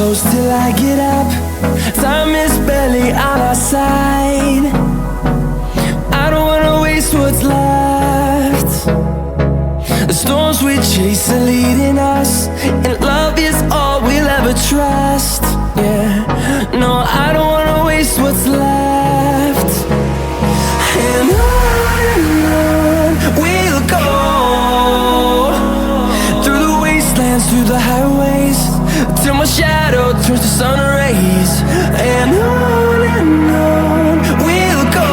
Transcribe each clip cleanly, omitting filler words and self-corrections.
close till I get up. Time is barely on our side. I don't wanna waste what's left. The storms we chase are leading us, and love is all we'll ever trust. Yeah, no, I don't wanna waste what's left. And on we'll go, through the wastelands, through the highways, till my shadow turns to sun rays. And on we'll go,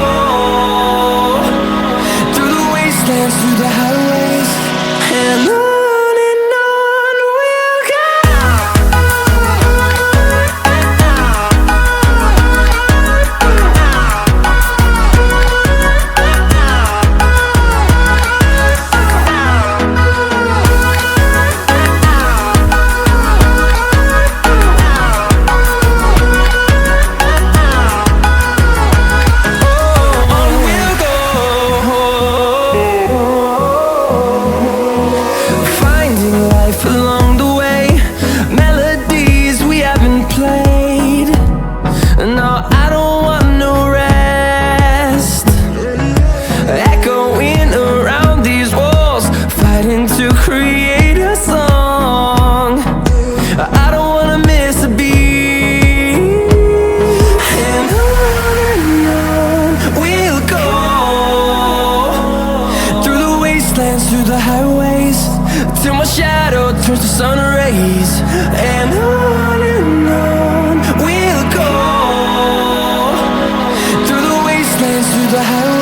through the wastelands, through the highways, and on. Along the way, melodies we haven't played. No, I don't want no rest. Echoing around these walls, fighting to create a song. I don't wanna miss a beat. And on we'll go, through the wastelands, through the highways, till my shadow turns to sun rays. And on we'll go, through the wastelands, through the highways.